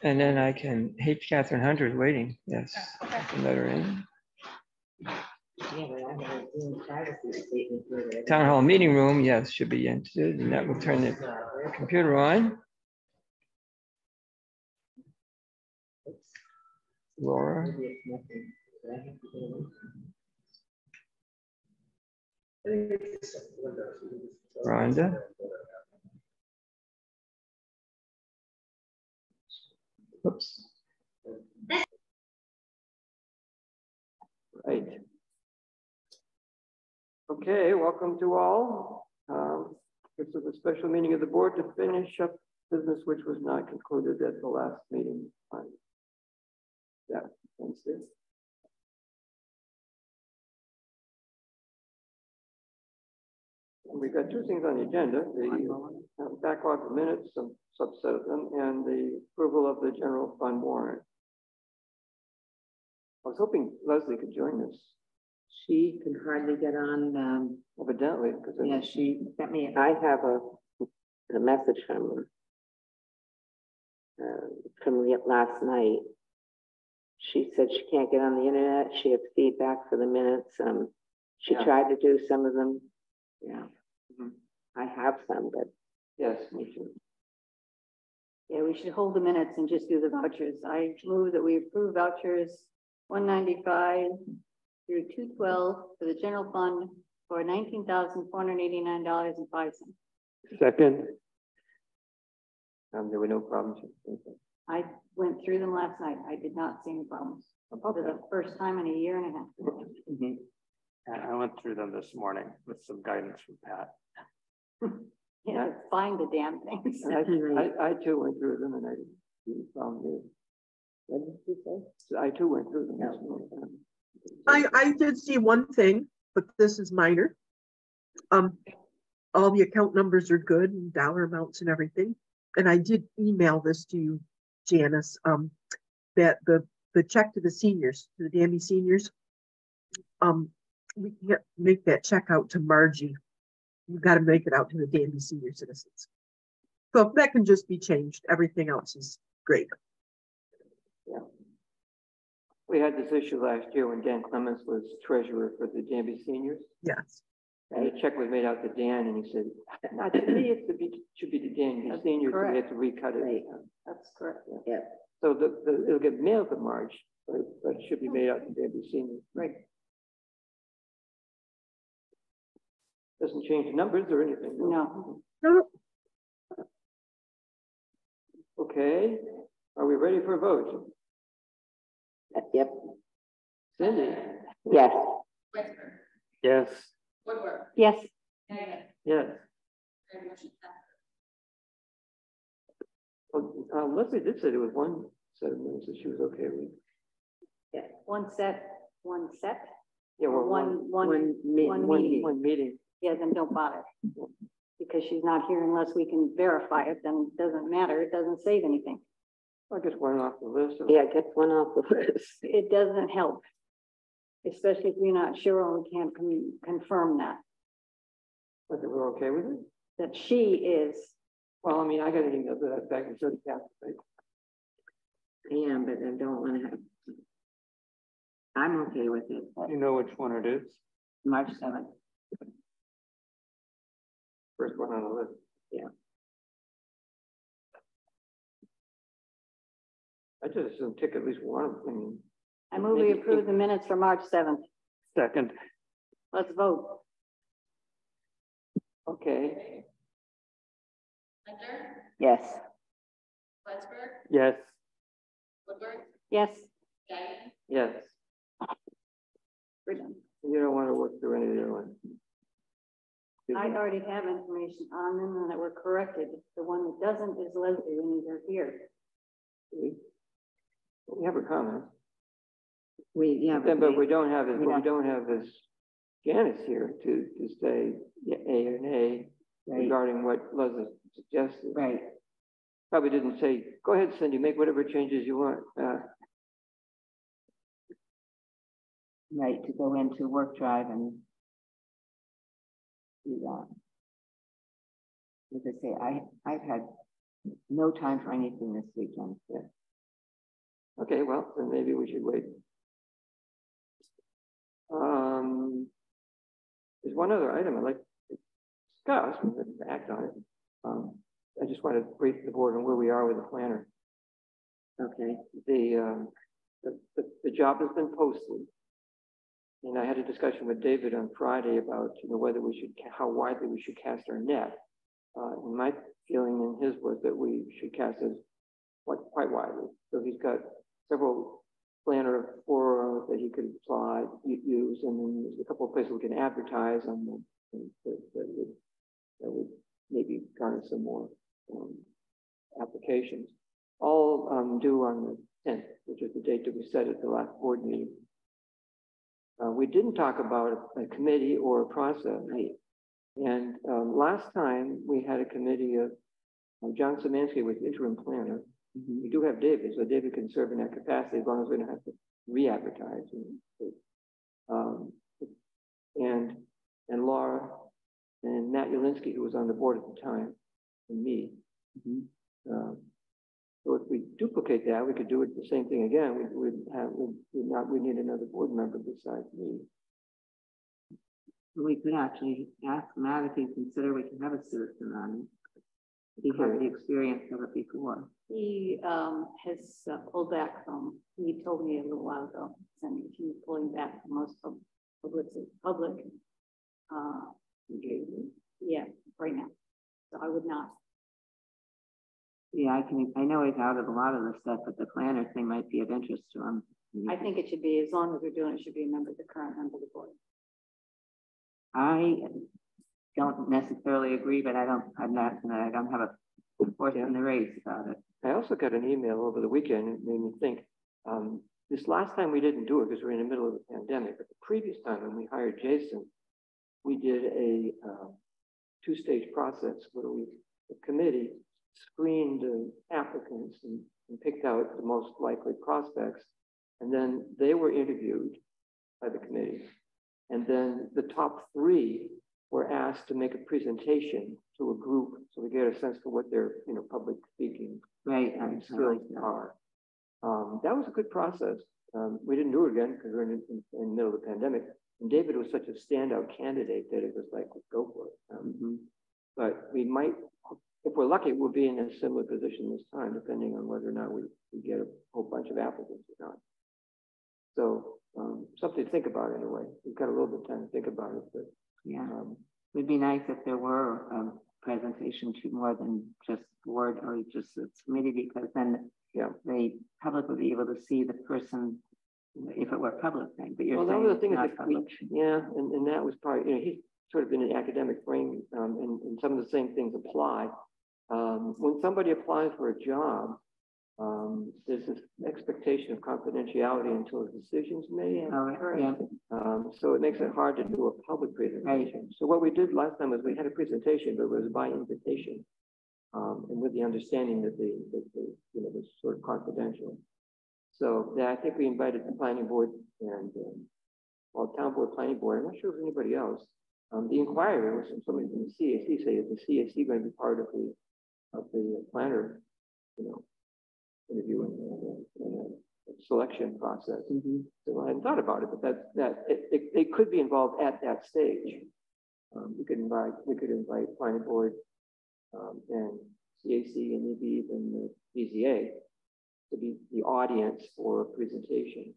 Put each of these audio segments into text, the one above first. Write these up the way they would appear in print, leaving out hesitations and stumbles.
And then I can, H. Catherine Hunter is waiting. Yes, I can let her in. Town hall meeting room, yes, should be entered. And that will turn the computer on. Laura. Rhonda. Oops. Right. Okay, welcome to all. This is a special meeting of the board to finish up business which was not concluded at the last meeting on that Wednesday. And we've got two things on the agenda, the backlog of minutes, some subset of them, and the approval of the general fund warrant. I was hoping Leslie could join us. She can hardly get on. Evidently, because yeah, she sent me. I have a message from last night. She said she can't get on the internet. She had feedback for the minutes. She tried to do some of them. Yeah, I have some, but yes, me too. Yeah, we should hold the minutes and just do the vouchers. I move that we approve vouchers 195 through 212 for the general fund for $19,489.05. Second. There were no problems. I went through them last night. I did not see any problems. For the first time in a year and a half. I went through them this morning with some guidance from Pat. Yeah, find the damn things. I too went through them and I didn't found it. What did you say? So I too went through them. I did see one thing, but this is minor. All the account numbers are good and dollar amounts and everything. And I did email this to you, Janice, that the check to the seniors, to the Danby seniors, we can't make that check out to Margie. You've got to make it out to the Danby senior citizens. So if that can just be changed, everything else is great. Yeah. We had this issue last year when Dan Clements was treasurer for the Danby seniors. Yes. And the check was made out to Dan and he said, not to me, it should be to Danby seniors, so we have to recut it. Right. That's correct. Yeah. So it'll get mailed to Marge, but it should be made out to Danby seniors. Right. Doesn't change the numbers or anything. No. No. Okay. Are we ready for a vote? Yep. Cindy? Yes. Yes. Yes. Yes. Well, Leslie did say there was one set of minutes that she was okay with. Yeah. One set. Yeah, well, one meeting. One meeting. Yeah, then don't bother. Because she's not here unless we can verify it, then it doesn't matter. It doesn't save anything. I guess one off the list. Yeah, get one off the list. It doesn't help. Especially if we're not sure or we can't confirm that. But we're okay with it? That she is. Well, I mean, I got an email that back in 30 Catholic. Yeah, but I don't want to have. I'm okay with it. You know which one it is? March 7th. First one on the list. Yeah. I just assume tick at least one of them. I move we approve the minutes for March 7th. Second. Let's vote. Okay. Yes. Yes. Yes. Yes. We're done. You don't want to work through any of the other ones. I already have information on them and that were corrected. The one that doesn't is Leslie when you're here. We have a comment. But we don't have it. We don't have this Janice here to say A or nay regarding what Leslie suggested. Right. Probably didn't say, go ahead, Cindy, make whatever changes you want. Right, to go into work drive and do that. As I say, I've had no time for anything this weekend. Yeah. Okay, well, then maybe we should wait. There's one other item I'd like to discuss, we can act on it. I just want to brief the board on where we are with the planner. Okay. The job has been posted. And I had a discussion with David on Friday about, whether we should, how widely we should cast our net. And my feeling and his was that we should cast it quite widely. So he's got several planner forums that he could apply, use, and then there's a couple of places we can advertise on them that would maybe garner some more applications. All due on the 10th, which is the date that we set at the last board meeting. We didn't talk about a committee or a process. And last time we had a committee of John Szymanski was interim planner. Mm-hmm. We do have David, so David can serve in that capacity as long as we don't have to re-advertise. And Laura and Matt Ulinsky, who was on the board at the time, and me. Mm-hmm. So if we duplicate that, we could do it the same thing again. We need another board member besides me. We could actually ask Matt if he consider we can have a citizen on it. He had the experience of it before. He has pulled back from, he told me a little while ago, and he's pulling back from most public engagement. Yeah, right now. So I would not. Yeah, I know he's out of a lot of the stuff, but the planner thing might be of interest to him. I think it should be, as long as we're doing it, should be a member, the current member of the board. I don't necessarily agree, but I don't have a horse in the race about it. I also got an email over the weekend and made me think, this last time we didn't do it because we're in the middle of the pandemic, but the previous time when we hired Jason, we did a two-stage process where the committee screened applicants and picked out the most likely prospects, and then they were interviewed by the committee. And then the top three were asked to make a presentation to a group so we get a sense for what their public speaking skills are. That was a good process. We didn't do it again because we're in the middle of the pandemic. And David was such a standout candidate that it was like, let's go for it. But we might, if we're lucky, we'll be in a similar position this time, depending on whether or not we get a whole bunch of applicants or not. So something to think about anyway. We've got a little bit of time to think about it, but yeah, it'd be nice if there were a presentation to more than just board or just the committee, because then the public would be able to see the person if it were a public thing. But you're saying that was the thing is that and that was probably he's sort of in an academic frame, and some of the same things apply. When somebody applies for a job, there's this expectation of confidentiality until the decision's made. So it makes it hard to do a public presentation. Right. So what we did last time was we had a presentation, but it was by invitation, and with the understanding that it was sort of confidential. So I think we invited the planning board and town board, planning board. I'm not sure if anybody else. The inquiry was from somebody from the CAC. Say, is the CAC going to be part of the planner, interview and selection process? So I hadn't thought about it, but they could be involved at that stage. We could invite planning board and CAC and maybe even the BZA to be the audience for a presentation.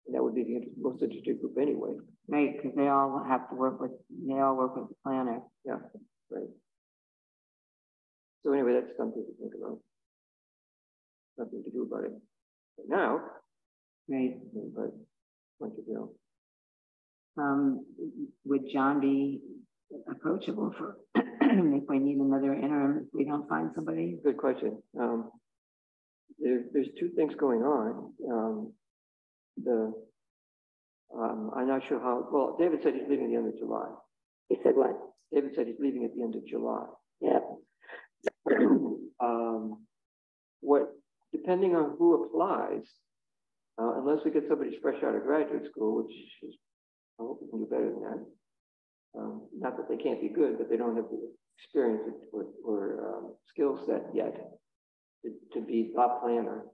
And that would be the most interested group anyway. Right, because they all work with the planner. Yeah, right. So anyway, that's something to think about. Nothing to do about it right now. Right. But want to go. Would John be approachable for if we need another interim if we don't find somebody? Good question. There's two things going on. I'm not sure how. Well, David said he's leaving at the end of July. He said what? David said he's leaving at the end of July. Yeah. Depending on who applies, unless we get somebody fresh out of graduate school, which is, I hope we can do better than that. Not that they can't be good, but they don't have the experience or skill set yet to be top planner.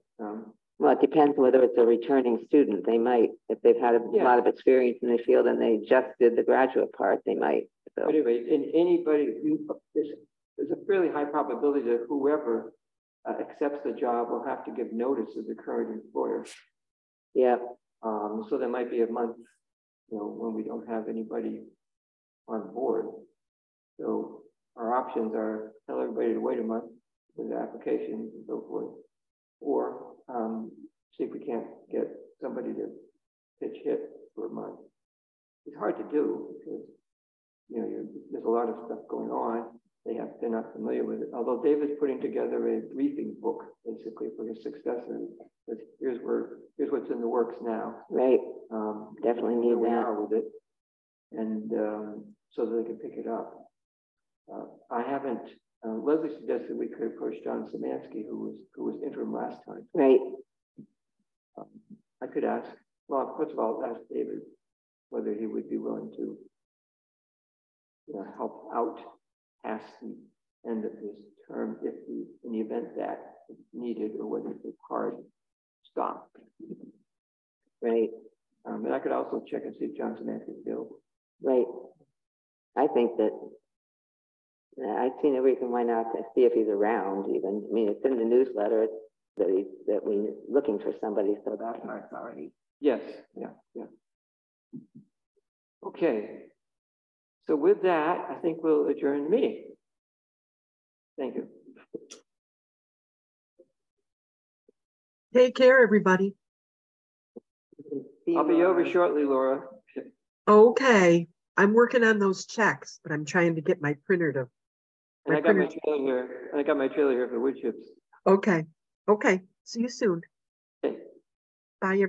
Well, it depends whether it's a returning student. They might, if they've had a Yeah. lot of experience in the field and they just did the graduate part, they might. So, But anyway, in anybody, there's a fairly high probability that whoever accepts the job will have to give notice to the current employer. yeah, So there might be a month, when we don't have anybody on board. So our options are tell everybody to wait a month with the applications and so forth, or see if we can't get somebody to pitch hit for a month. It's hard to do because there's a lot of stuff going on. They're not familiar with it. Although David's putting together a briefing book basically for his successor. Here's what's in the works now. right. Definitely need Where we that. are with it, and so that they can pick it up. I haven't. Leslie suggested we could approach John Szymanski, who was interim last time. Right. I could ask. Well, first of all, ask David whether he would be willing to help out past the end of his term in the event that it's needed, or whether it's hard stop. Right. And I could also check and see if John Szymanski is available. Right. I think that I've seen a reason why not to see if he's around even. I mean, it's in the newsletter that we're looking for somebody, so that's our authority. Yes, yeah. Okay. So with that, I think we'll adjourn the meeting. Thank you. Take care, everybody. I'll be over shortly, Laura. Okay, I'm working on those checks, but I'm trying to get my printer to. And I got my trailer here. I got my trailer here for wood chips. Okay, see you soon. Okay. Bye.